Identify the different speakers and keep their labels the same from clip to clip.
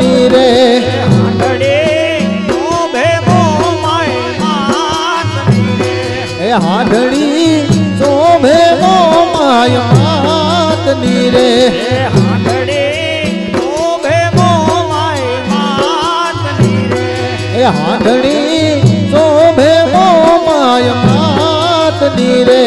Speaker 1: नीरे
Speaker 2: हांडड़ी शोभे मोमाय मात नीरे
Speaker 1: ए हांडड़ी शोभे मोमाय मात नीरे
Speaker 2: हांडड़ी शोभे मोमाय मात नीरे
Speaker 1: हांडड़ी शोभे मोमाय मात नीरे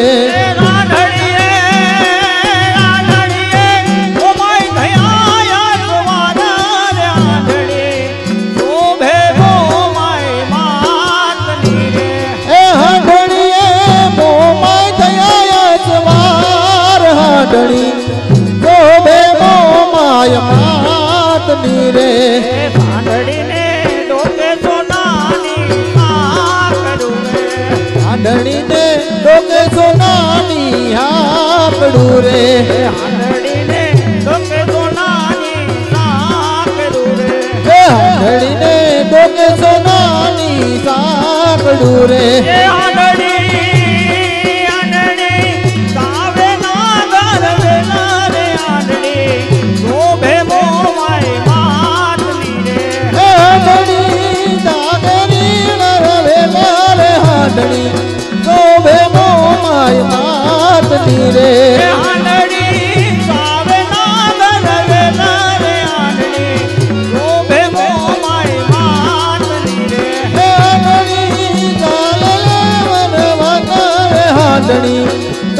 Speaker 1: हांडड़ी शोभे मोमाय मात नीरे
Speaker 2: हांडड़ी ने डोके सोनानी आकड़ू रे
Speaker 1: हांडड़ी ने डोके सोनानी आकड़ू रे
Speaker 2: हांडड़ी ने डोके सोनानी आकड़ू रे
Speaker 1: हांडड़ी ने डोके सोनानी आकड़ू रे
Speaker 2: हांडड़ी
Speaker 1: हांडड़ी शोभे मोमाय मात नीरे
Speaker 2: हांडड़ी सावे नागर वेला रे हांडड़ी शोभे मोमाय मात नीरे
Speaker 1: हांडड़ी काले वन वन रे हांडड़ी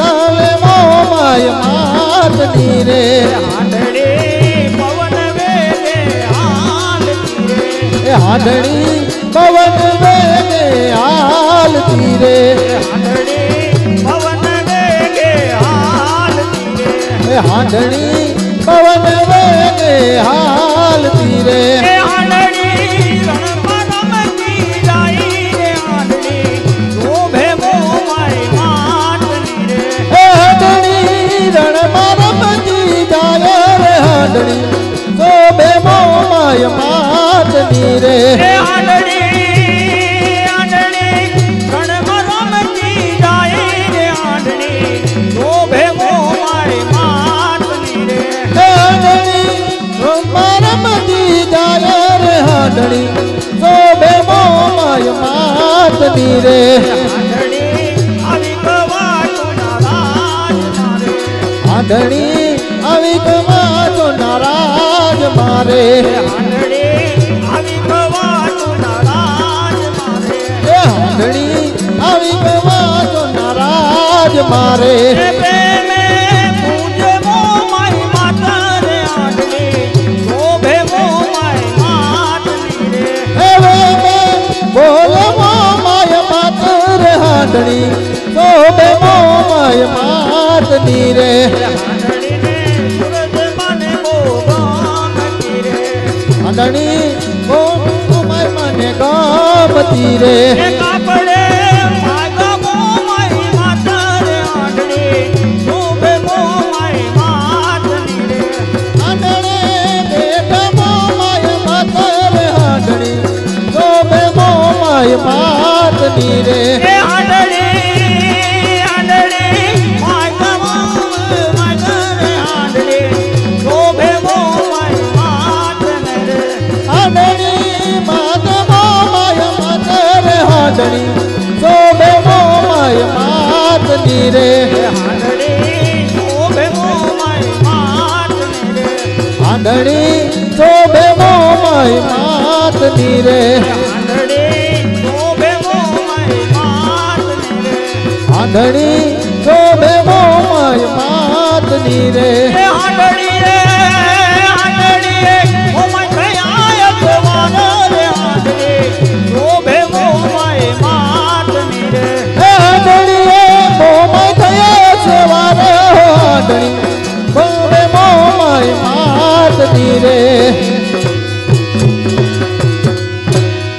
Speaker 1: काले मोमाय मात नीरे
Speaker 2: हांडड़ी पवन वेगे हाल तीरे
Speaker 1: हांडड़ी पवन वेगे हाल तीरे
Speaker 2: हांडड़ी पवन वेगे हाल तीरे
Speaker 1: हांडड़ी पवन वेगे हाल तीरे
Speaker 2: हांडड़ी रणपरम की जाई रे हांडड़ी शोभे मोमाय मात नीरे
Speaker 1: हांडड़ी रणपरम की जाय रे हांडड़ी शोभे मोमाय मात नीरे
Speaker 2: हांडड़ी
Speaker 1: हांडड़ी शोभे मोमाय मात नीरे
Speaker 2: हांडड़ी अविक वाटो नाराज मारे
Speaker 1: हांडड़ी अविक वाटो नाराज मारे
Speaker 2: हांडड़ी अविक वाटो नाराज मारे
Speaker 1: हांडड़ी अविक वाटो नाराज मारे
Speaker 2: प्रेम पूजे मोमाय माता रे हांडड़ी शोभे मोमाय
Speaker 1: बोल मोमाय मात रे हांडड़ी शोभे मोमाय मात नीरे
Speaker 2: हांडड़ी ने सूरज माने गोगाम तीरे
Speaker 1: हांडड़ी मोमाय माने गाम तीरे
Speaker 2: कापड़े मागा मोमाय माता रे हांडड़ी शोभे मोमाय मात नीरे
Speaker 1: हांडड़ी बेटा मोमाय मात रे हांडड़ी शोभे मोमाय मात नीरे
Speaker 2: हांडड़ी हांडड़ी मागा मोमाय रे हांडड़ी शोभे मोमाय मात नीरे
Speaker 1: हांडड़ी मागा मोमाय मात रे हांडड़ी शोभे मोमाय मात नीरे
Speaker 2: हांडड़ी शोभे मोमाय मात नीरे
Speaker 1: हांडड़ी शोभे मोमाय मात नीरे
Speaker 2: हांडड़ी शोभे मोमाय मात नीरे
Speaker 1: हांडड़ी शोभे मोमाय मात नीरे
Speaker 2: हांडड़ी हांडड़ी मोमाय भयाय जवान रे हांडड़ी शोभे मोमाय मात नीरे
Speaker 1: हांडड़ी मोमाय थया जवान हांडड़ी शोभे मोमाय मात नीरे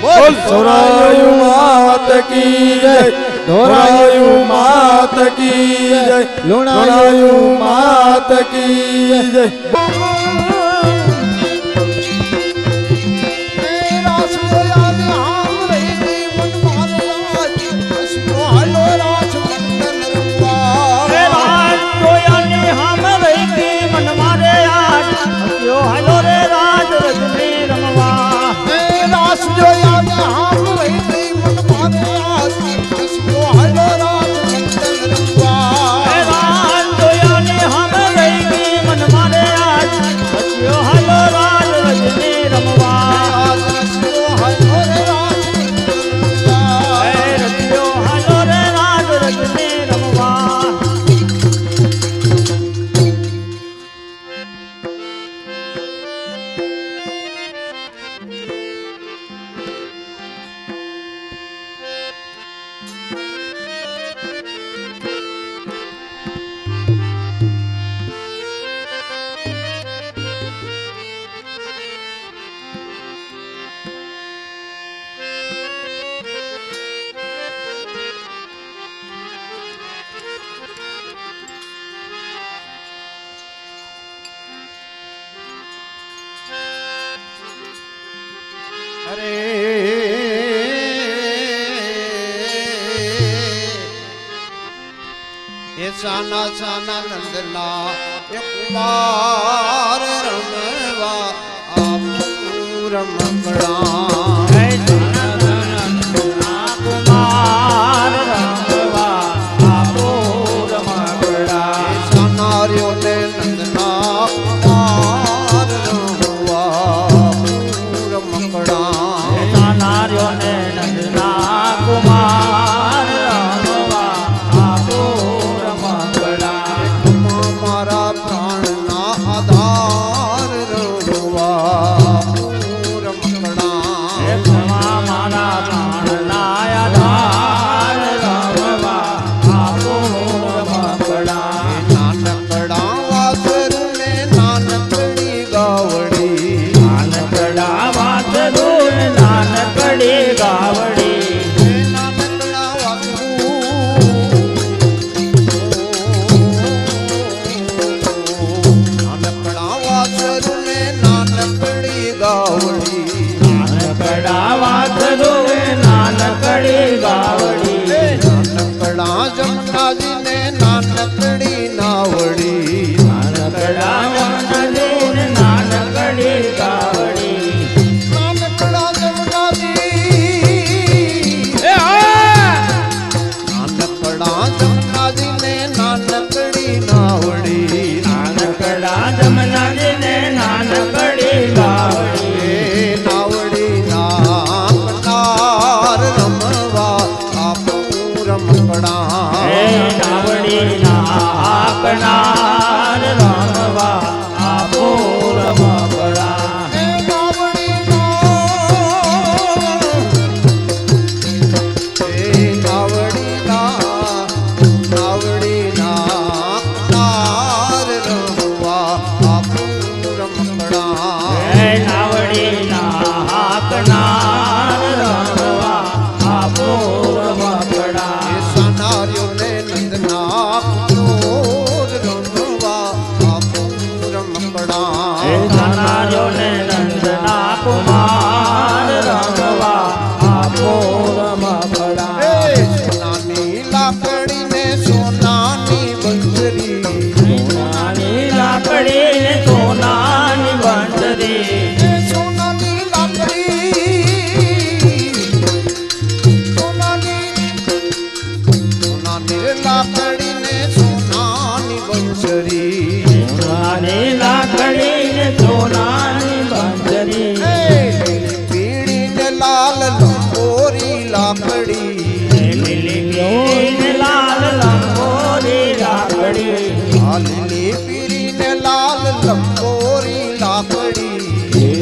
Speaker 3: बोल सोरायु मात की जय दोरायु मात की जय लुणायु मात की जय
Speaker 2: हम रही मन मारे आज हलो रे राज रजनी रम
Speaker 4: અરે એ સાના સાના નંદના એ કુમાર રમવા આપું રમકડા
Speaker 2: કુમાર રમવા આપો રમકડા
Speaker 4: સાનાર્યોને નંદના કુમાર રમવા રમકડા
Speaker 2: નાર્યોને નંદના કુમાર રમવા આપો રમકડા
Speaker 4: મારા પ્રાણના આધાર રમવા રમકડા
Speaker 2: મારા પ્રાણના આધાર રમવા આપો રમકડા
Speaker 4: નાનકડા વાસરુને નાનકડી ગાવડી
Speaker 2: નાનકડા વાસરું નાનકડી ગાવડી
Speaker 4: નાનકડા વાસરુને નાનકડી ગાવડી
Speaker 2: નાનકડા વાસરું નાનકડી ગાવડી
Speaker 4: નાનકડા જમનાજીને નાનકડી નાવડી
Speaker 2: નાનકડા વાસરું નાનકડી ગાવડી
Speaker 4: નાનકડા જમનાજી નાનકડા જમનાજીને નાનકડી નાવડી
Speaker 2: નાનકડા જમનાજીને નાનકડી ગાવડી
Speaker 4: નાવડી નાકનાર રમવા આપું રમકડા
Speaker 2: નાવડી નાકનાર રમવા આપો રમકડા નાવડી નાકનાર રમવા આપો રમકડા નાનાર્યોને નંદના કુમાર રમવા આપો રમકડા
Speaker 4: સોનાની લાકડીને સોનાની બંદરી
Speaker 2: સોનાની લાકડી ને સોનાની બંદરી
Speaker 4: સોનાની લાકડી સોનાની લાકડીને સોનાની બંસરી
Speaker 2: સોનાની લાકડી ને સોનાની બંદરી
Speaker 4: પીળીને લાલ લંબોરી લાકડી
Speaker 2: લીલી લાલ લંબોરી લાકડી
Speaker 4: લીલી પીળીને લાલ લંબોરી લાકડી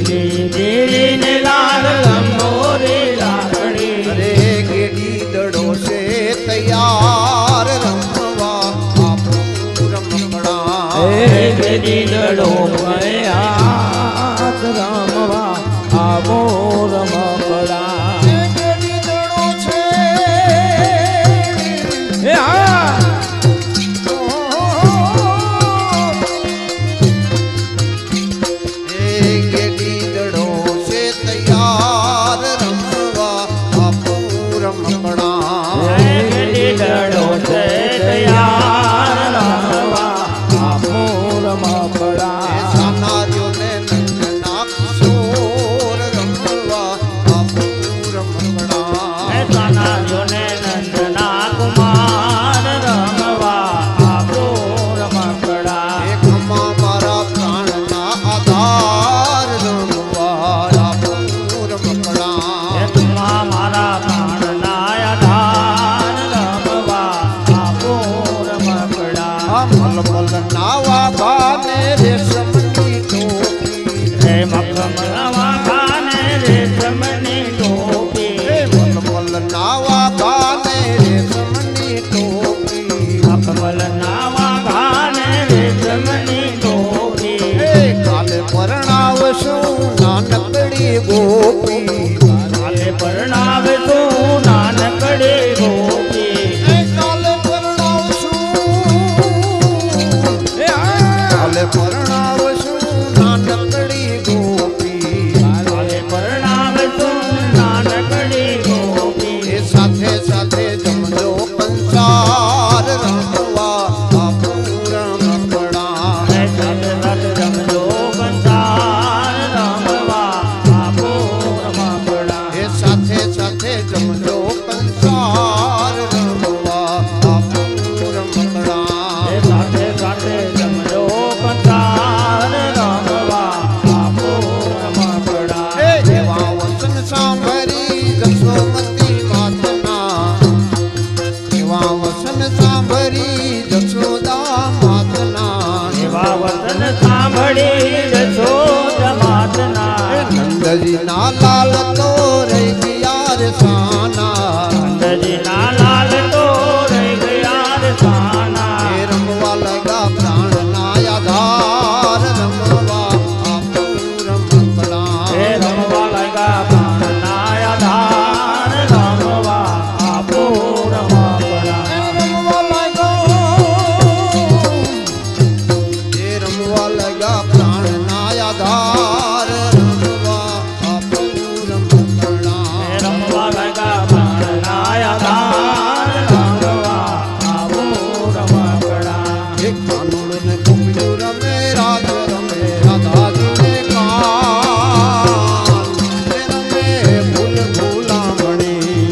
Speaker 2: લીલી ને લાલ લંબોરી લાકડી
Speaker 4: અરે ગેડી દડો છે તૈયાર રમવા આપું રમકડા
Speaker 2: ગેડી દડો હાથ રમવા આવો રમકડા
Speaker 4: ગેડી દડો છે ગેડી દડો છે તૈયાર રમવા આપું રમકડા
Speaker 2: ગેડી દડો છે તૈયાર રમવા આપો રમકડા
Speaker 4: સાનાર્યોને નંદના કિશોર રમવા સાંભળી જશોમતી માતના એવા વસન સાંભળી જશોદા માતના
Speaker 2: એવા વતન સાંભળી જશોદા માતના
Speaker 4: નંદજી ના લાલ તો રહી ગયા રે સાના
Speaker 2: નંદજી ના લાલ તો રહી ગયા રે સાના
Speaker 4: એ રમવા લગા પ્રાણ ના આધાર રમવા આપું રમકડા
Speaker 2: હે રમવા લાગ્યા પ્રાણના આધાર રમવા આપો રમકડા
Speaker 4: રમવા લગા પ્રાણ ના આધાર રમવા આપું રમકડા
Speaker 2: હે રમવા લાગ્યા પ્રાણના આધાર રમવા આપો રમકડા
Speaker 4: એક કાનુડ ને કુંભ્યું રમે રાજ રમે રાધાજીને કાન રમે ભૂલ ભૂલામણી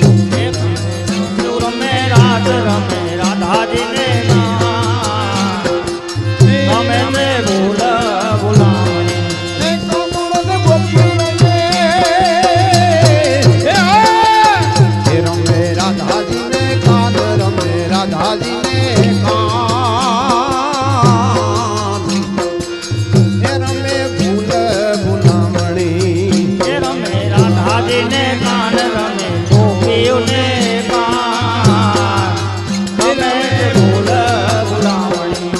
Speaker 2: રમે રાત રમે રાધાજીને રમે મે ભૂલ ભૂલામણી
Speaker 4: એક કાનુડ ને કુંભ્યું રમે રાધાજીને કાન રમે રાધાજીને કાન રમે ભૂલ ભૂલામણી
Speaker 2: હે રમે રાધાજીને કાન રમે ગોપીઓને કાન રમે ભૂલ ભૂલામણી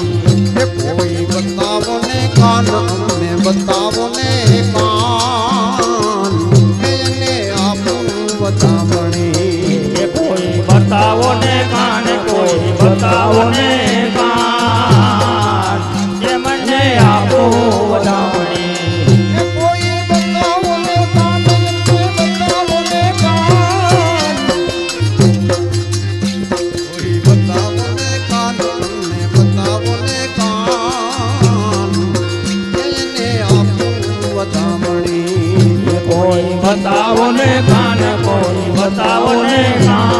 Speaker 4: એ કોઈ બતાવો ને કાન અમને બતાવો ને કાન એને આપું બતાવણી
Speaker 2: એ કોઈ બતાવો ને કાન કોઈ બતાવો ને કાન જે મને આપો વધામણી
Speaker 4: એ કોઈ બતાવો ને કાન એને બતાવો ને કાન કોઈ બતાવો ને કાન અમને બતાવો ને કાન એને આપું બતાવણી
Speaker 2: કોઈ બતાવો ને કાન કોઈ બતાવો ને કાન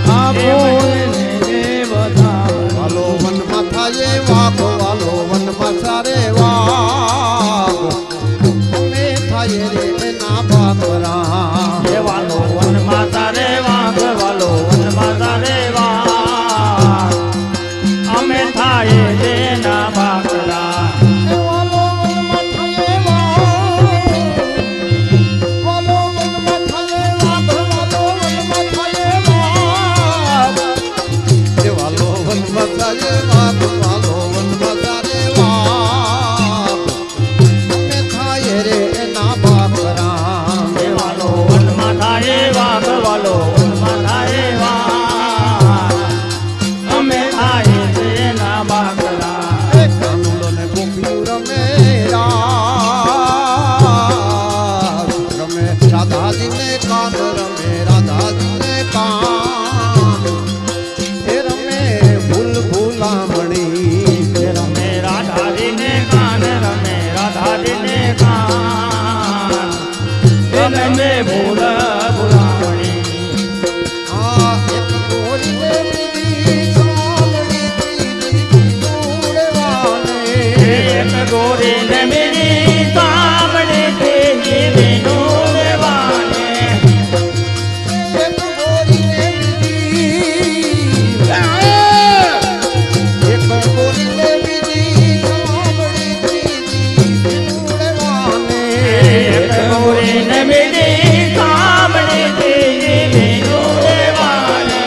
Speaker 2: આપો ને બતાવો
Speaker 4: વાલો વનમાં થાય વાઘ વાલો વનમાં સારે વાઘ અમે થાય રે એના બાપરા
Speaker 2: વાલો વન માતા રે વાઘ વાલો વન માતા રે વાઘ અમે થાય તેના બાકરા
Speaker 4: વાલો વનમાં થાય વાઘ વાલો વનમાં થાય વાઘ વાલો વનમાં થાય વાઘ એ વાલો વનમાં થાય વાઘ વાલો વનમાં સારે વાઘ અમે થાય રે એના બાપરા
Speaker 2: વાલો વન માતા રે વાઘ વાલો વન માતા રે વાઘ અમે થાય તેના બાકરા
Speaker 4: કાનુડો ને ગોપીઓ રમે રાસ રમે રાધાજીને કાન રમે રાધાજીને કાન એ રમે ભૂલ ભૂલામણી
Speaker 2: રમે રાધાજીને કાન રમે રાધાજીને કાન રમે ભૂલ ભૂલામણી
Speaker 4: આ એક ગોરીને બીજી સાંભળી ત્રીજી જોડવાને
Speaker 2: એક ગોરી ને મેરી સામણે તેજી બેનું લેવાને
Speaker 4: એક ગોરીને બીજી એક ગોરીને બીજી સાંભળી ત્રીજી જોડવાને
Speaker 2: એક ગોરી ને મેરી સામણે તેજી બેનું લેવાને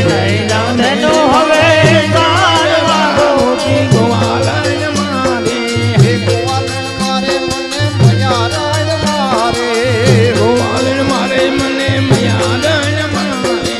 Speaker 2: નહીં જાણેનો હવે તારવા ગોપી ગોવાલન મારે ગોવાલન મારે મને મયારણ મારે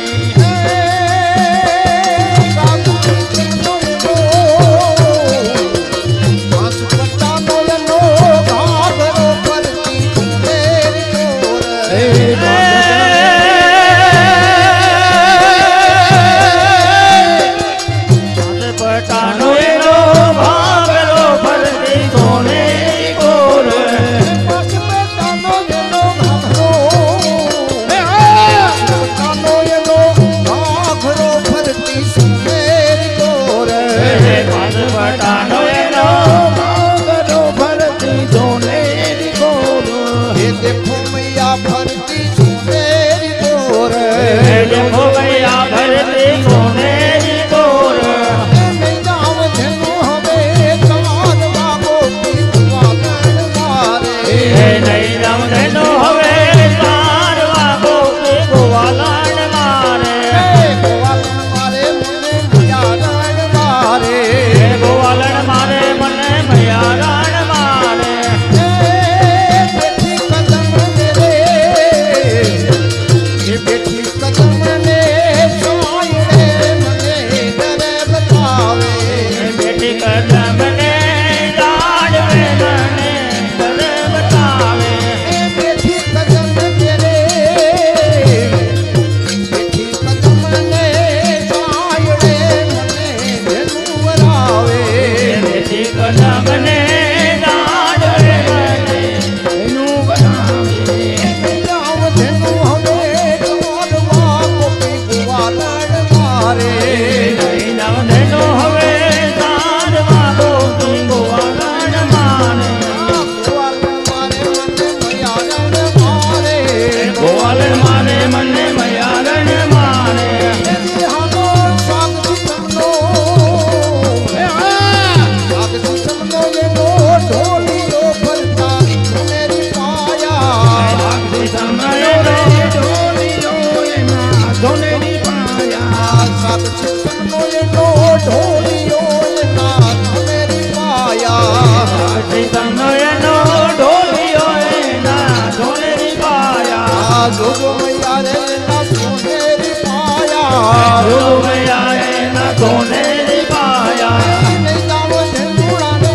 Speaker 4: સાત ચિત્તનો એનો ઢોલિયો એના મેરી માયા
Speaker 2: ચૈતન્ય એનો ઢોલિયો એના ઢોલેરી પાયા
Speaker 4: જોજો મૈયા રે એના સોનેરી પાયા
Speaker 2: જોગયા એના ઢોલેરી પાયા
Speaker 4: નહીં જાવ ધેનુડાને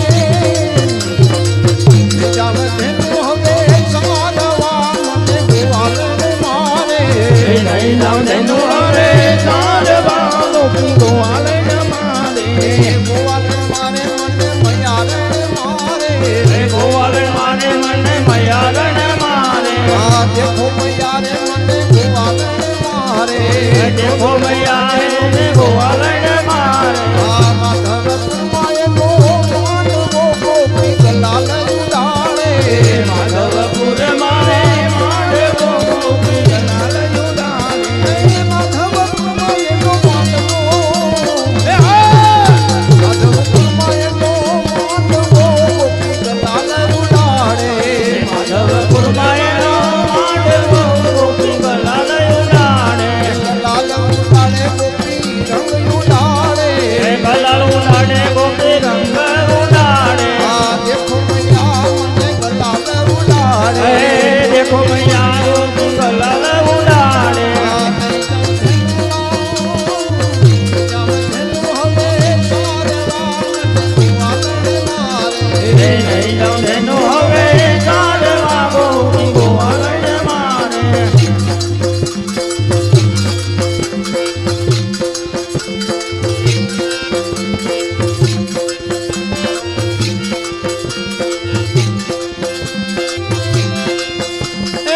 Speaker 4: નહીં જાવ ધેનુ હવે સારવા મને ગોવાલને મારે
Speaker 2: નહીં જાવ ધેનુ હવે સારવા ગોવાલને મારે
Speaker 4: ગોવાલને મારે મને મૈયા રે મારે
Speaker 2: ગોવાલને મારે મને મૈયા રે મારે
Speaker 4: દેખો મૈયા રે મને ગોવાલને મારે
Speaker 2: દેખો મૈયા રે ગોવાલને મારે
Speaker 4: માધવ માય નો માનવો ગોપી ગલાલ ઉડાડે
Speaker 2: માધવપુર મારે માધવો ગોપી ગલાલ ઉડાડે
Speaker 4: માધવ માય નો માનવો માધવ માય નો માનવો ગોપી ગલાલ ઉડાડે
Speaker 2: માધવપુર માયનો માધવો ગોપી ગલાલ ઉડાડે
Speaker 4: ગલાલ ઉડાડે ગોપી રંગ ઉડાડે
Speaker 2: ગલાલ ઉડાડે ગોપી રંગ ઉડાડે
Speaker 4: દેખો મૈયા મને ગલાલ ઉડાડે
Speaker 2: દેખો મૈયા ગોપી ગલાલ ઉડાડે નહીં જાઉં ધેનુ હવે સારવા ગોપી ગોવાલને મારે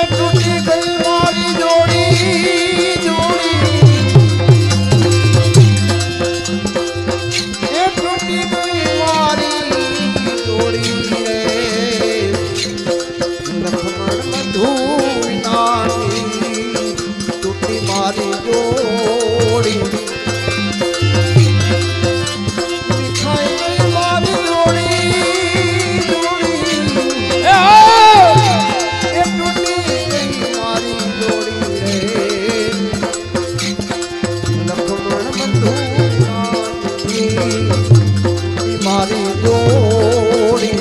Speaker 4: તૂટી ગઈ મારી જોડી તૂટી ગઈ મારી જોડી રે લખમણ મધુ નાની તૂટી મારી જોડી વિખાઈ ગઈ મારી જોડી એ તૂટી ગઈ મારી જોડી રે લખમણ બંધુ નાની મારી જોડી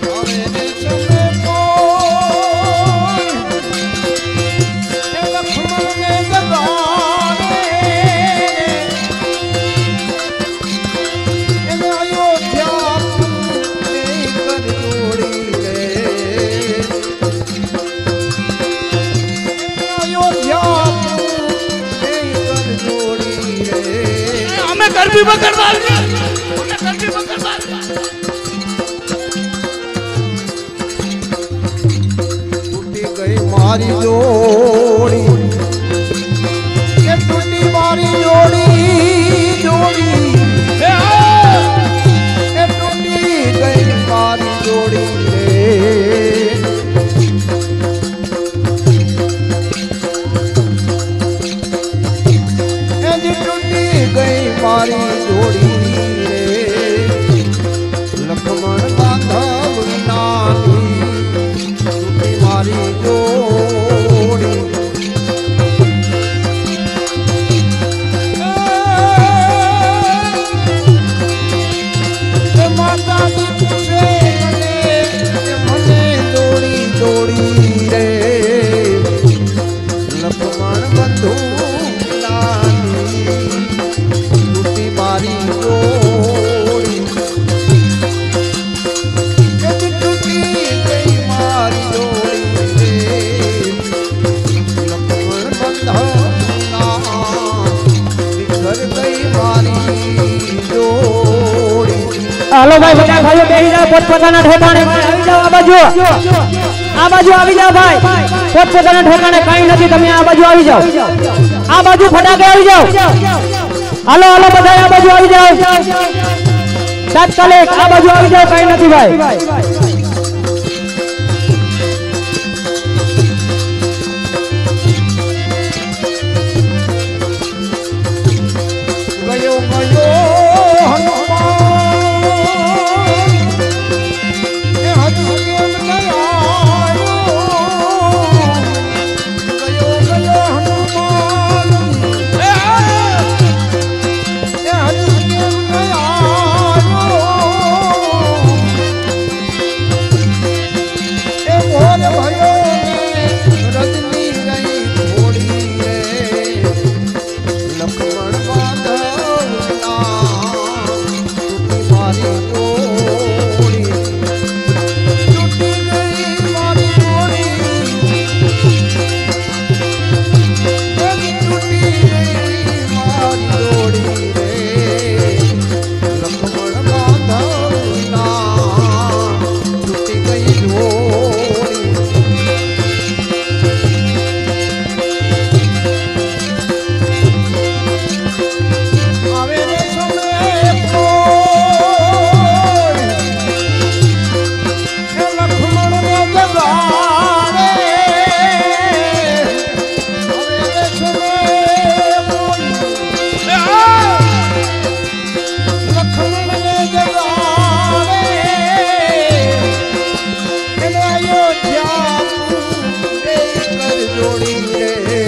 Speaker 4: હવે રે ચમે કોઈ એ લખમણ ને જગાડે એને અયોધ્યા પૂરી કર જોડી રે અયોધ્યા પૂરી કર જોડી રે
Speaker 2: અમે ગરબી બકરવાલ અમે ગરબી બકરવાલ
Speaker 4: તૂટી ગઈ મારી જોડી એ તૂટી મારી જોડી એ તૂટી ગઈ મારી જોડી રે એ જી તૂટી ગઈ મારી જોડી રે લખમણ બાંધવ નાની તૂટી મારી જોડી એ માતાજી પૂછે મને દોડી રે લખમણ બંધુ નાની તૂટી મારી જોડી એ તૂટી ગઈ મારી જોડી રે લખમણ બંધુ નાની ઘર ગઈ મારી જોડી
Speaker 5: હાલો ભાઈ બધા ભાઈઓ બેસી જાઓ પોતપોતાના ઠેકાણે આવી જાઓ આ બાજુ આવી જાઓ ભાઈ પોતપોતાના ઠેકાણે કાંઈ નથી તમે આ બાજુ આવી જાઓ આ બાજુ ફટાકે આવી જાઓ હાલો હાલો બધા આ બાજુ આવી જાઓ તાત્કાલિક આ બાજુ આવી જાઓ કાંઈ નથી ભાઈ
Speaker 4: ગયો હનુમાન રે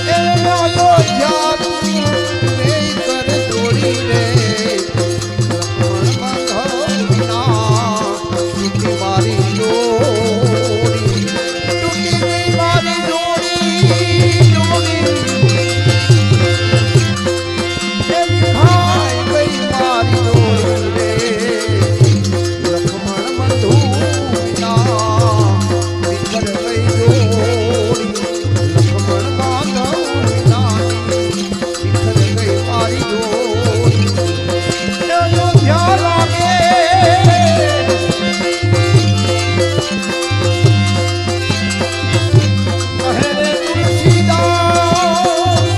Speaker 4: એ અયોધ્યા રે કર જોડી રે લક્ષ્મણ બાંધવના તૂટી મારી જોડી તૂટી ગઈ મારી જોડી જોડી એ ખાઈ ગઈ મારી જોડી રે લક્ષ્મણ બંધુના વિકર ગઈ જોડી લક્ષ્મણ બાંધવના વિકર ગઈ મારી જોડી અયોધ્યા લાગે કહે રે તુલસીદાસ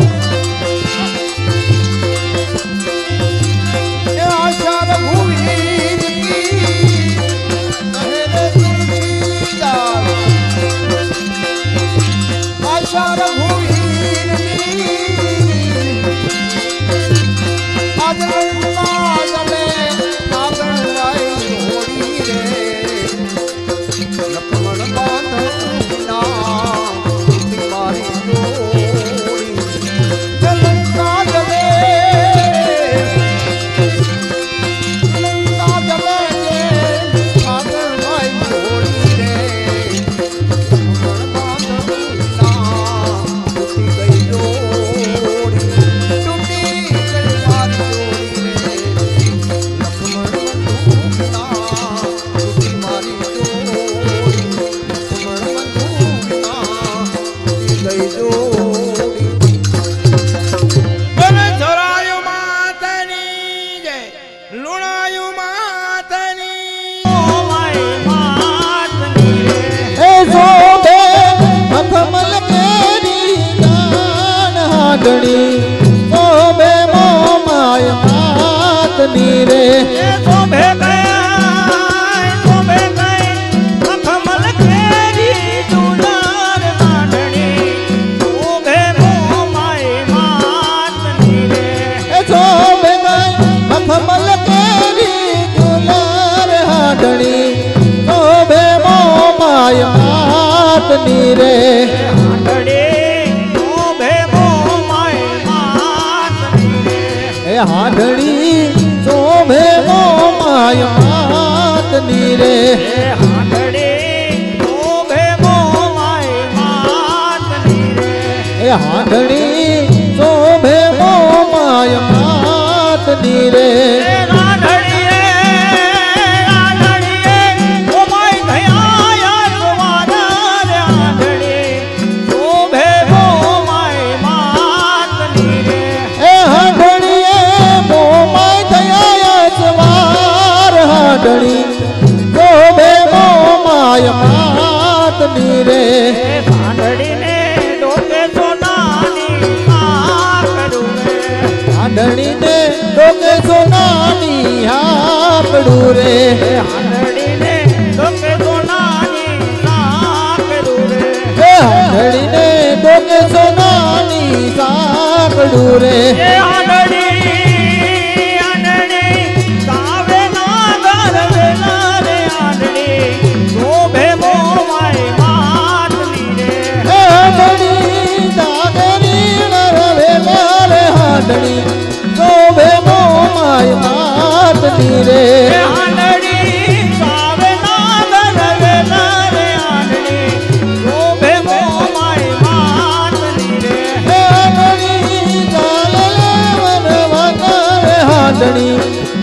Speaker 4: એ આશા રઘુવીર કી કહે રે તુલસીદાસ આશા રઘુવીર કી આજ લંકા જલે આગળ વાઈ હોડી રે લક્ષ્મણ બાંધવના તૂટી મારી જોડી જે લંકા જલે લંકા જલે આગળ વાઈ હોડી રે લક્ષ્મણ બાંધવના તૂટી ગઈ જોડી તૂટી ગઈ મારી જોડી રે લક્ષ્મણ બંધુના તૂટી મારી જોડી લક્ષ્મણ બંધુના તૂટી ગઈ જોડી
Speaker 3: બોલે જોરાયુ માતની જય લુણાયુ માતની
Speaker 1: એ શોભે મખમલ કેરી દાન હાંડણી શોભે મોમાય માતની રે
Speaker 2: શોભે મખમલ કેરી દુલાર માંડણી શોભે મોમાય માતની રે
Speaker 1: એ શોભે મખમલ કેરી દુલાર હાંડણી શોભે મોમાય માતની રે
Speaker 2: હાંડણી શોભે મોમાય માતની રે
Speaker 1: એ હાંડણી શોભે મોમાય માતની રે
Speaker 2: હાંડણી શોભે મોમાય માતની રે
Speaker 1: એ હાંડણી મોમાય થયા સવાર હાંડણી શોભે મોમાય માતની રે
Speaker 2: હાંડણીને ડોકે સોનાની આંકડું રે
Speaker 1: હાંડણીને ડોકે સોનાની હાકડું રે
Speaker 2: હાંડણીને ડોકે સોનાની આંકડું રે
Speaker 1: એ હાંડણીને ડોકે સોનાની સાકડું રે
Speaker 2: એ હાંડણી સાવે ના ગરવેલા રે હાંડણી શોભે મોમાય માતની રે
Speaker 1: એ હાંડણી દાગની નરવેલા રે હાંડણી શોભે મોમાય માતની રે
Speaker 2: એ હાંડણી સાવે ના ગરવેલા રે હાંડણી શોભે મોમાય માતની રે
Speaker 1: એ હાંડણી ચાલે વન રે હાંડણી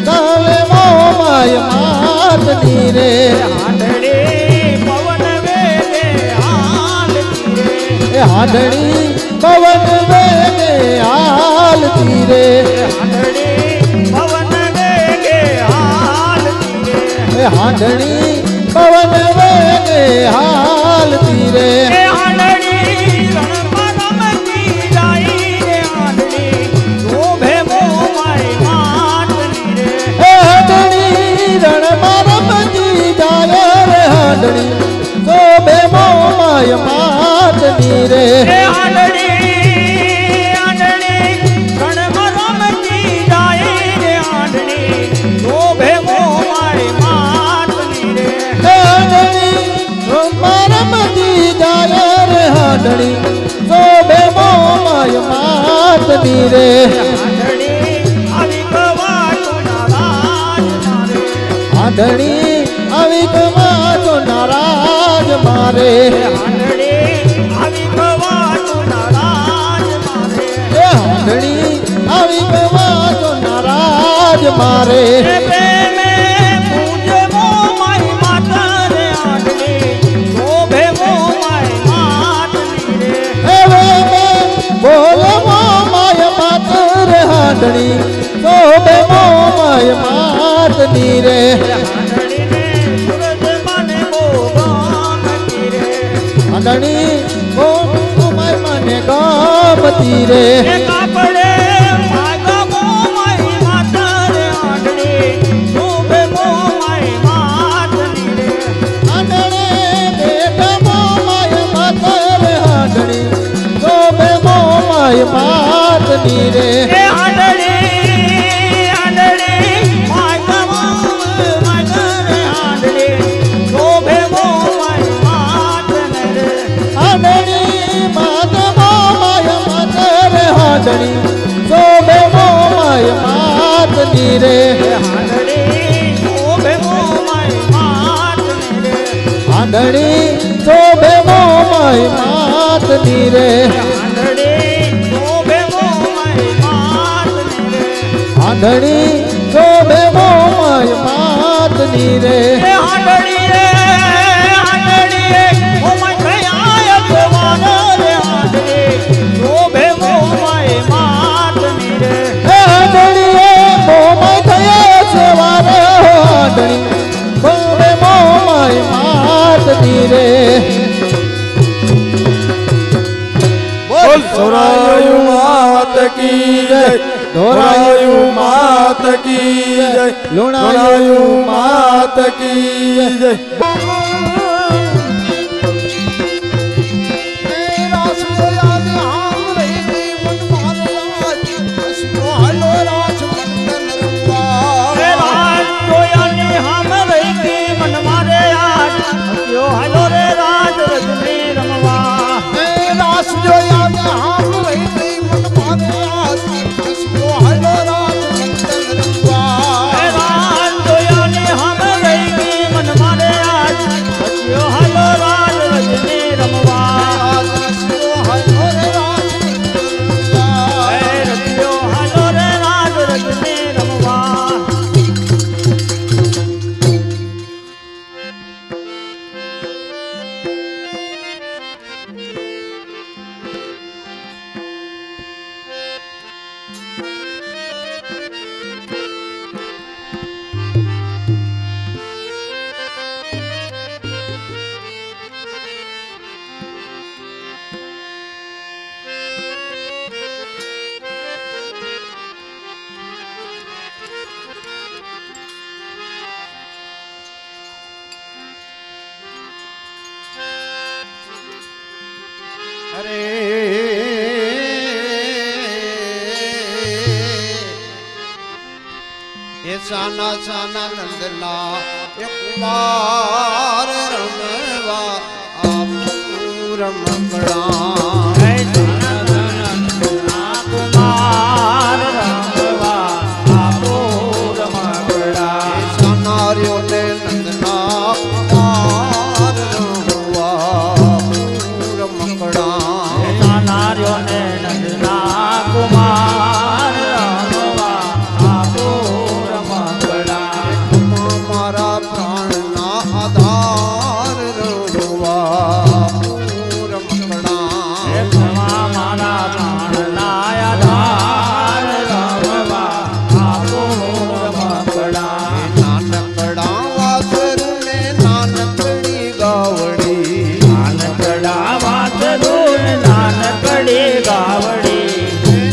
Speaker 1: ચાલે મોમાય માતની રે
Speaker 2: હાંડણી પવન વેગે હાલતી રે
Speaker 1: એ હાંડણી પવન વેગે હાલતી રે
Speaker 2: હાંડણી પવન વેગે હાલતી રે
Speaker 1: એ હાંડણી પવન વેગે હાલતી રે
Speaker 2: એ હાંડણી રણમાં રમતી જાય રે હાંડણી શોભે મોમાય માતની રે
Speaker 1: એ હાંડણી રણમાં રમતી જાય રે હાંડણી શોભે મોમાય માતની રે
Speaker 2: એ હાંડણી રણમાં રમતી જાય રે હાંડણી શોભે મોમાય માતની રે
Speaker 1: એ હાંડણી રણમાં રમતી જાય હાંડણી શોભે મોમાય માતની રે હાંડણી આવી ગવા તો નારાજ મારે હાંડણી આવી ગવા તો નારાજ મારે બોલો મોમાય માત રે હાંડણી શોભે મોમાય માતની રે હાંડણી મોમાય મને ગમતી રે
Speaker 2: કાપડે માગા મોમાય માતા રે હાંડણી શોભે મોમાય માતની રે
Speaker 1: હાંડણી બેટા મોમાય માત રે હાંડણી શોભે મોમાય માતની રે હાંડણી શોભે મોમાય માતની રે હાંડણી શોભે મોમાય માતની રે હાંડણી શોભે મોમાય માતની રે
Speaker 3: બોલ સોરાયુ માત કી જય ધોરાયુ માત કી જય લુણાયુ માત કી જય
Speaker 4: साना साना नंदना कुमार रमवा आप रमकड़ा
Speaker 2: कुमार रमवा आप रमकड़ा
Speaker 4: सनारियों ने नंदना कुमार रमवा रमकड़ा
Speaker 2: सनारियों ने नंदना कुमार रमवा आप रमकड़ा
Speaker 4: मारा प्राण ना आधार रमवा रमकड़ा
Speaker 2: मारा प्राण ना आधार रमवा आप रमकड़ा
Speaker 4: नानकड़ा वासरु ने नानकड़ी गावड़ी
Speaker 2: नानकड़ा वासरु ने नानकड़ी गावड़ी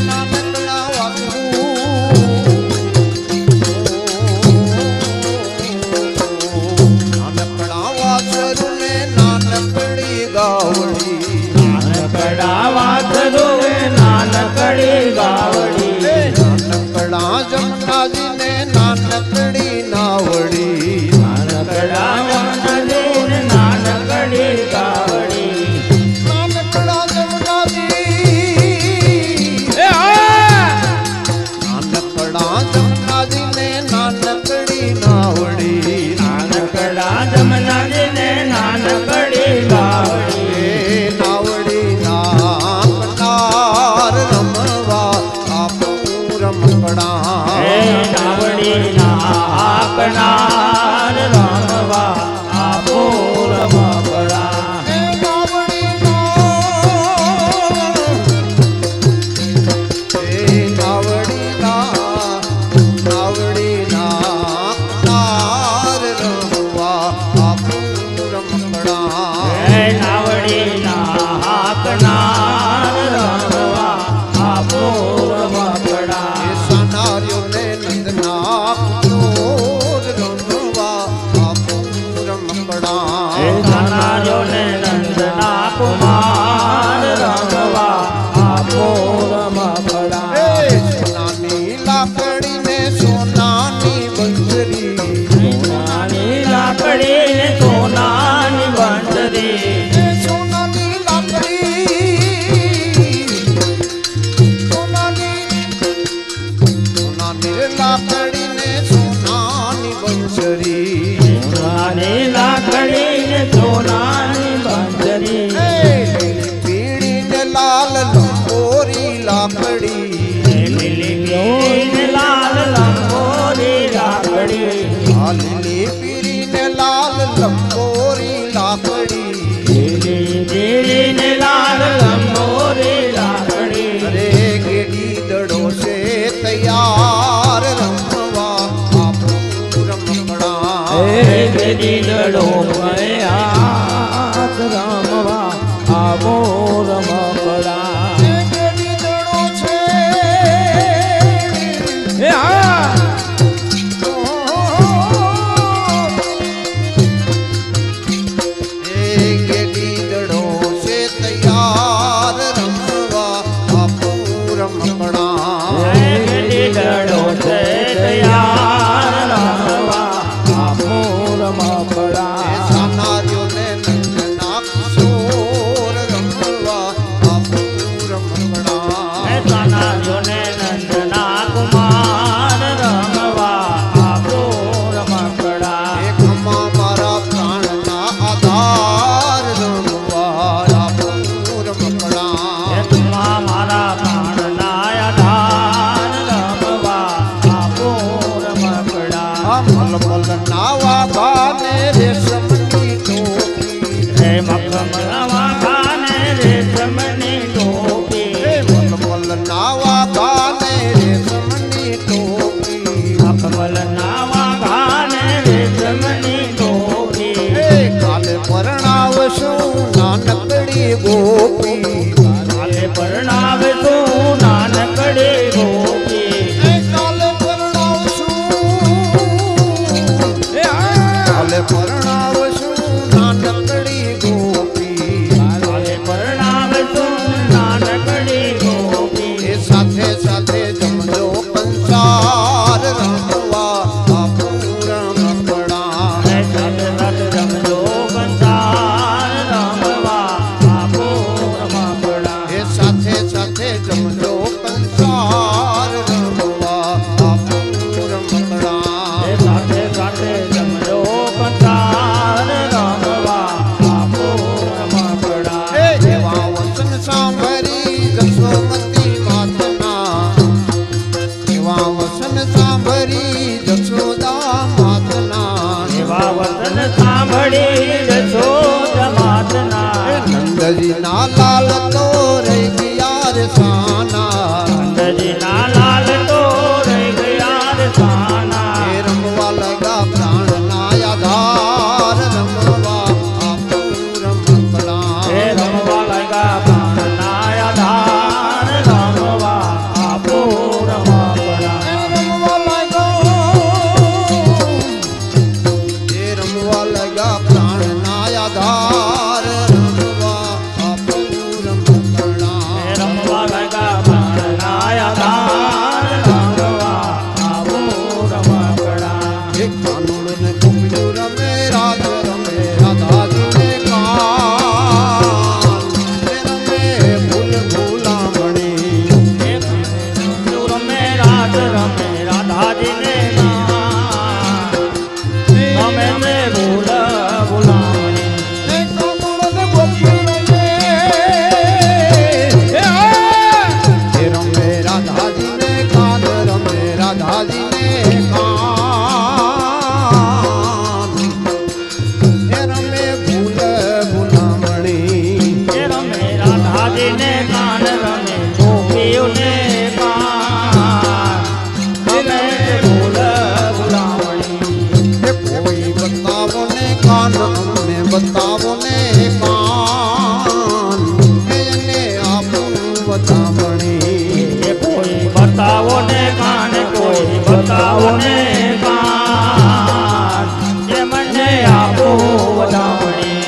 Speaker 4: नानकड़ा वासरु नानकड़ा वासरु ने नानकड़ी गावड़ी
Speaker 2: नानकड़ा वासरु ने नानकड़ी गावड़ी
Speaker 4: नानकड़ा जमुना जी ने नानकड़ी नावड़ी
Speaker 2: नानकड़ा वासरु ने नानकड़ी गावड़ी
Speaker 4: नानकड़ा
Speaker 3: લાકડી
Speaker 2: લીલી પીરીને લાલ લંબોરી લાકડી
Speaker 3: આ લીલી પીરીને લાલ લંબોરી લાકડી
Speaker 2: લીલી પીરીને લાલ લંબોરી લાકડી
Speaker 3: અરે ગેડી દડો છે તૈયાર રમવા આપો રમકડા
Speaker 2: ગેડી દડો હાથ રમવા આવો રમકડા
Speaker 4: ગેડી દડો છે
Speaker 2: એ હા
Speaker 3: એ ગેડી દડો છે તૈયાર રમવા આપો રમકડા
Speaker 2: ગેડી દડો છે તૈયાર રમવા આવો રમકડા
Speaker 3: સાનાર્યોને નંદના કિશોર રમવા આપો રમકડા
Speaker 2: સાનાર્યોને નંદના કુમાર રમવા આવો રમકડા
Speaker 3: એ ખમા મારા પ્રાણના આધાર રમવા આપો રમકડા
Speaker 2: તુમા મારા પ્રાણના આધાર રમવા આવો રમકડા
Speaker 3: મલમલ નાવા ગાને રેશમની ટોપી
Speaker 2: હે મખમલવા ખાને રેશમની ટોપી
Speaker 3: મલમલ નાવા ગાને રેશમની ટોપી
Speaker 2: મખમલ નાવા ખાને રેશમની ટોપી
Speaker 3: કાલે પરણાવશું નાનકડી ગોપી
Speaker 2: કાલે પરણાવે તું નાનકડી ગોપી
Speaker 3: કાલે પરણાવશું નાનકડી ગોપી
Speaker 2: કાલે પરણાવે તું નાનકડી ગોપી
Speaker 3: એ સાથે સાથે જમજો કંસાર રમવા આપો રમકડા
Speaker 2: સાથે સાથે રમજો કંસાર રમવા આપો રમકડા
Speaker 3: એ સાથે સાથે જમજો કંસાર રમવા આપો રમકડા
Speaker 2: સાથે સાથે જમજો કંસાર રમવા આપો રમકડા
Speaker 3: એવા વચન સાંભળી જશોમતી માતના એવા વચન સાંભળી જશોદા માતના
Speaker 2: એવા વચન સાંભળી જશોદા માતના
Speaker 3: નંદજીના લાલ તો રહી ગયા રે સાના
Speaker 2: નંદજીના લાલ તો રહી ગયા રે સાના
Speaker 3: એ રમવા લગા પ્રાણના આધાર રમવા આપો રમકડા
Speaker 2: હે રમવા લાગ્યા પ્રાણના આધાર રમવા આપો રમકડા
Speaker 4: રમવા લાગ્યો
Speaker 3: એ રમવા લગા પ્રાણના આધાર રમવા આપો રમકડા
Speaker 2: હે રમવા લાગ્યા પ્રાણના આધાર રમવા આપો રમકડા
Speaker 3: એ કાનુડને કુંભ્યું રમે રાત રમે રાધાજીને કાન એ રમે ભૂલ ભૂલામણી
Speaker 2: રમે રાત રમે રાધાજીને રમે ને ભૂલ ભૂલામણી
Speaker 4: કમળને ગોપી રમે
Speaker 3: એ રમે રાધાજીને કાન રમે રાધાજીને કાન એ રમે ભૂલ ભૂલામણી
Speaker 2: એ રમે રાધાજીને કાન રમે ગોપીઓને કાન રમે ભૂલ ભૂલામણી
Speaker 3: એ કોઈ બતાવો ને કાન અમને બતાવો ને કાન એને આપું બતાવણી
Speaker 2: એ કોઈ બતાવો ને કાન કોઈ બતાવો ને કાન જે મને આપો વધામણી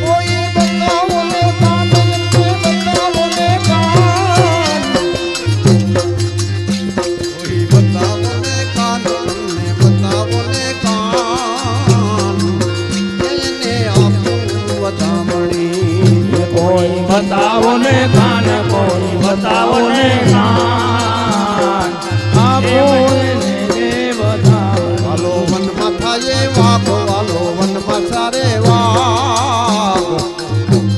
Speaker 4: કોઈ બતાવો ને કાન બતાવો ને કાન
Speaker 3: કોઈ બતાવો ને કાન અમને બતાવો ને કાન એને આપું બતાવણી
Speaker 2: કોઈ બતાવો ને કાન કોઈ બતાવો ને કાન આપો એને જે બતાવો
Speaker 3: વાલો વનમાં થાય વાઘ વાલો વનમાં સારે વાઘ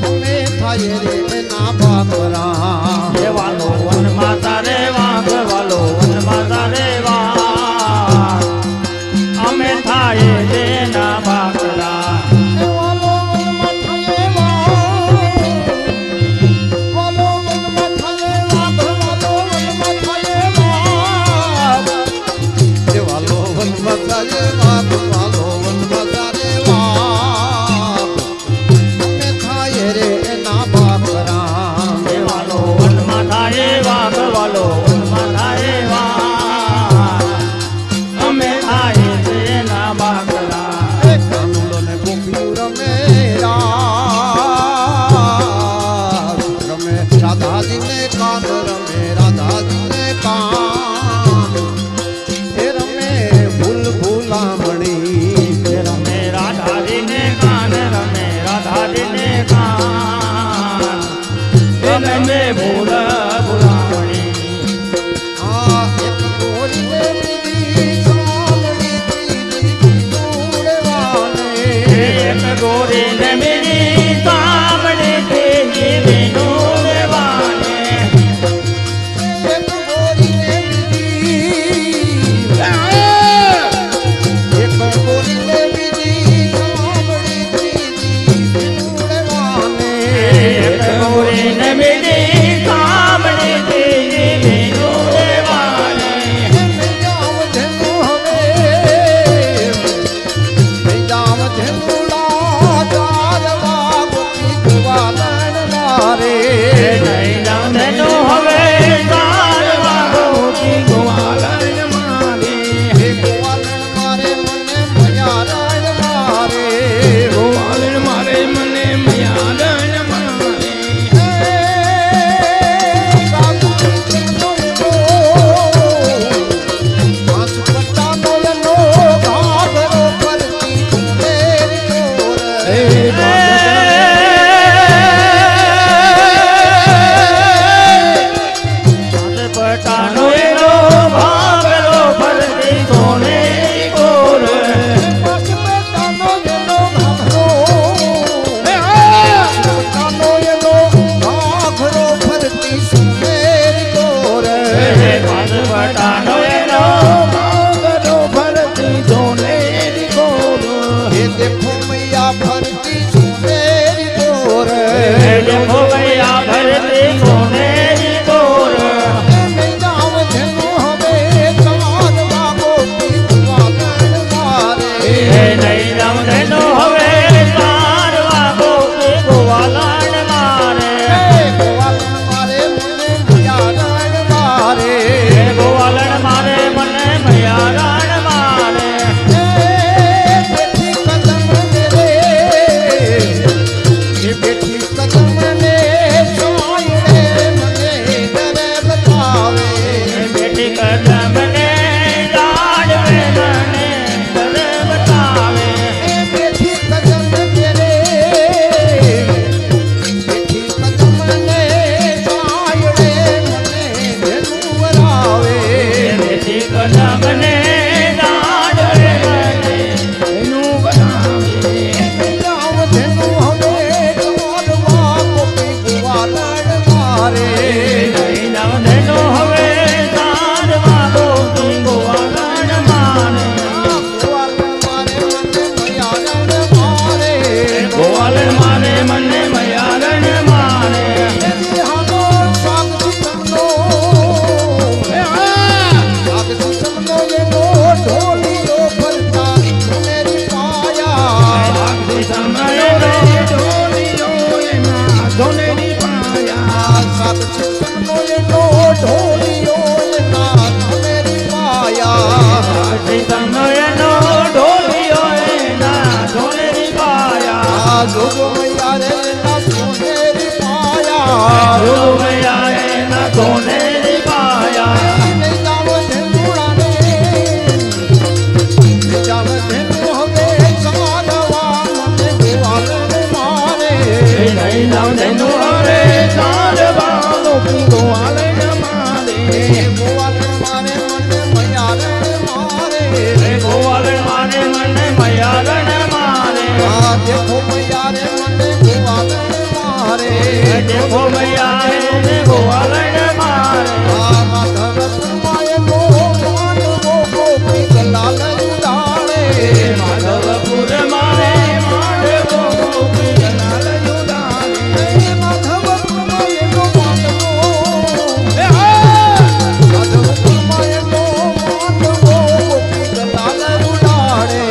Speaker 3: અમે થાય રે ના બાપરા
Speaker 2: એ વાલો ગમે ભૂલ ભૂલામણી
Speaker 3: આ એક ગોરીને બીજી સામણી ત્રીજી ઉડવાને
Speaker 2: એક ગોરી ને મેરી સામણી તેજી વિનું દેવાને
Speaker 3: એક ગોરીને બીજી એક ગોરીને બીજી સામણી ત્રીજી ઉડવાને
Speaker 2: એક ગોરી ને મેરી સામણી તેજી વિનું દેવાને નહીં જાઉં તેનું હવે ચાલવા ગોપી ગોવાલન મારે ગોવાલન મારે મને મયારણ મારે પટાનો એનો ભાગલો ફરતી સોનેરી કોર પટાનો એનો ભાગલો ફરતી સોનેરી કોર
Speaker 3: देखो मैया भरती सोनेरी गोर
Speaker 2: देखो भैया भरती सोनेरी कोर
Speaker 3: नहीं जाओ झेलो हमें सवाल मांगो वालन मारे
Speaker 2: નહીં જાઉં તેનું હવે ચાલવા ગોપી ગોવાલન મારે
Speaker 3: વાलन मारे મને મયારણ મારે
Speaker 2: ગોવાલન મારે મને મયારણ મારે
Speaker 3: બેઠી કદમ મેરે ये बेटी कदम ने सोयरे મને ડરે બતાવે
Speaker 2: બેટી કદમ ને લાડવે મને ડરે બતાવે
Speaker 3: બેઠી કદમ મેરે બેઠી કદમ ને સોયરે મને ધનુવરાવે
Speaker 2: બેટી કદમ ને લાડવે મને એનું બનાવે
Speaker 3: રામ ધનુ હવે ચાલવા ગોપી ગોવાલન મારે
Speaker 2: નહીં જાઉં તેનું હવે ચાલવા ગોપી ગોવાલન મારે
Speaker 3: ગોવાલન મારે મને મયારણ મારે
Speaker 2: ગોવાલન મારે મને મયારણ મારે
Speaker 3: હાલો સ્વાગત તમનો સ્વાગત તમનો એનો ઢોલીઓ ભરતા સુનેરી પાયા
Speaker 2: ભક્તિ સમયનો ઢોલીઓ એના સોનેરી પાયા
Speaker 3: સ્વાગત તમનો એનો ઢોલીઓ એના સુનેરી પાયા
Speaker 2: ભક્તિ સમયનો ઢોલીઓ એના સોનેરી પાયા
Speaker 3: જોગો મૈયા રે એના સુનેરી પાયા
Speaker 2: જોગયા એના સોનેરી પાયા
Speaker 3: નહીં જાવ ધનુડાને નહીં જાવ ધનુ હવે સારવા મને ગોવાલન મારે
Speaker 2: નહીં જાઉં તેનું હવે ચાલવા ગોપી ગોવાલન મારે
Speaker 3: ગોવાલન મારે મને મયારણ મારે
Speaker 2: ગોવાલન મારે મને મયારણ મારે
Speaker 3: આ દેખો મૈયા રે મને ગોવાલન મારે
Speaker 2: દેખો મૈયા એને ગોવાલન મારે
Speaker 3: આ માધવ માય નો માનવો ગોપી ગલાલ ઉડાડે
Speaker 2: માધવપુર મારે માંડવો ગોપી ગલાલ યુદાને
Speaker 3: માધવ માય નો માનવો માધવ માય નો માનવો ગોપી ગલાલ ઉડાડે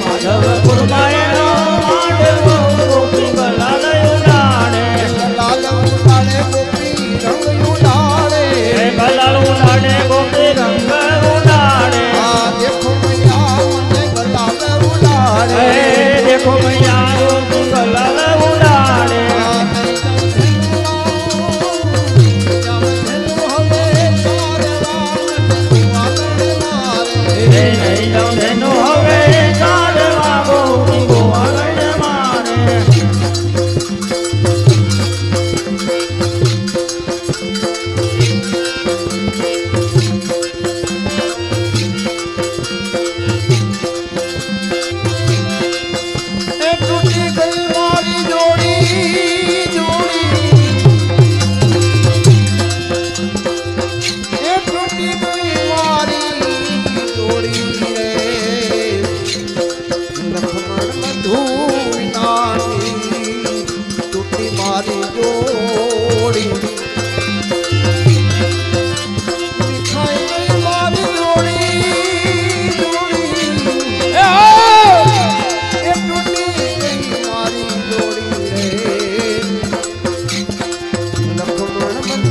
Speaker 2: માધવપુર માયનો માંડવો ગોપી ગલાલ યુદાને
Speaker 3: ગલાલ ઉડાડે ગોપી રંગ ઉડાડે
Speaker 2: ગલાલ ઉડાડે ગોપી રંગ ઉડાડે
Speaker 3: આ દેખો મૈયા મને ગલાલ ઉડાડે
Speaker 2: દેખો મૈયા ગોપી ગલાલ ઉડાડે
Speaker 3: આ નહીં જાઉં ધનુ હવે સારવા
Speaker 2: નહીં જાઉં તેનું હવે ચાલવા ગોપી ગોવાલન મારે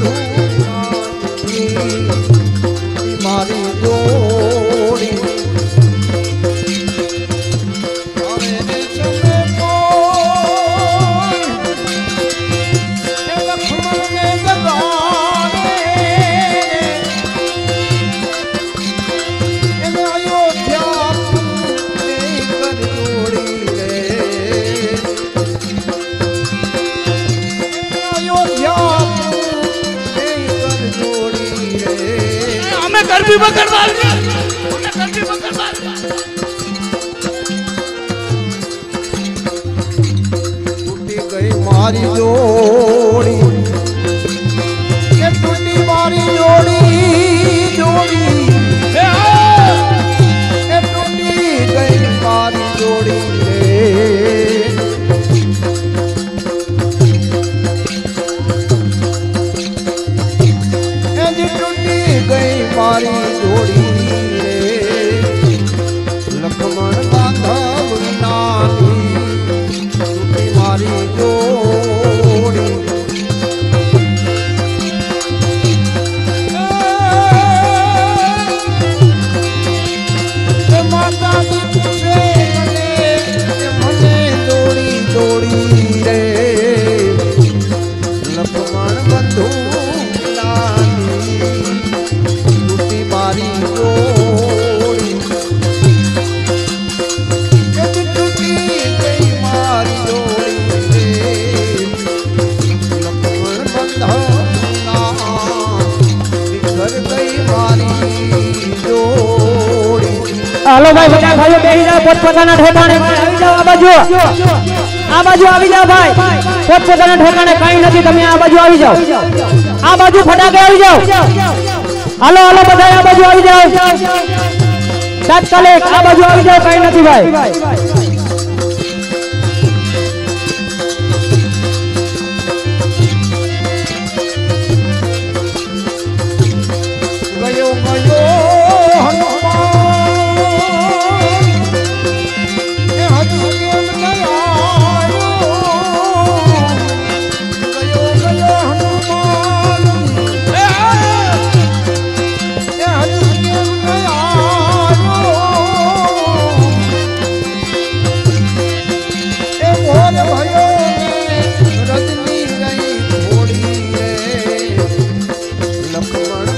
Speaker 3: બંધુ મારી જોડી
Speaker 2: ગરબી વગર
Speaker 3: તૂટી ગઈ મારી જોડી કે તૂટી મારી જોડી જોડી કે તૂટી ગઈ મારી જોડી રે તૂટી ગઈ મારી જોડી રે લખમણ બાંધવ નાની તૂટી મારી જોડી માતાજી પૂછે મને જોડી જોડી રે લખમણ બંધુ મારી જોડી તૂટી ગઈ મારી જોડી લખમણ બંધના ઘર ગઈ મારી જોડી
Speaker 5: હાલો ભાઈ બધા ભાઈઓ બેહી જાઓ પોતપોતાના ઠેકાણે આવી જાઓ આ બાજુ આવી જાઓ ભાઈ પોતપોતાના ઠેકાણે કાઈ નથી તમે આ બાજુ આવી જાઓ આ બાજુ ફટાકે આવી જાઓ હાલો હાલો બધા આ બાજુ આવી જાઓ તાત્કાલિક આ બાજુ આવી જાઓ કાઈ નથી ભાઈ
Speaker 3: ગયો ગયો હનુમાન એ હજુ કેમ ન આવ્યો ગયો ગયો હનુમાન એ હજુ કેમ ન આવ્યો એ મોર ભયો રજની ગઈ થોડી રે લખમણ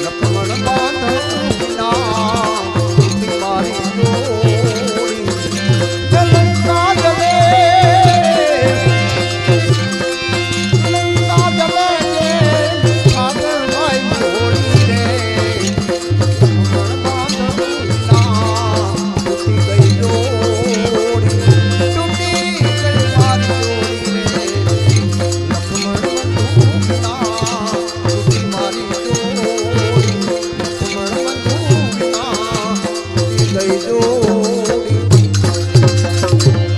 Speaker 3: લખમણ બાંધના મારી લઈ જોડી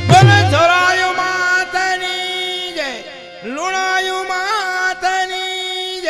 Speaker 4: બોલે છોરાયું માતાની જય લુણાયું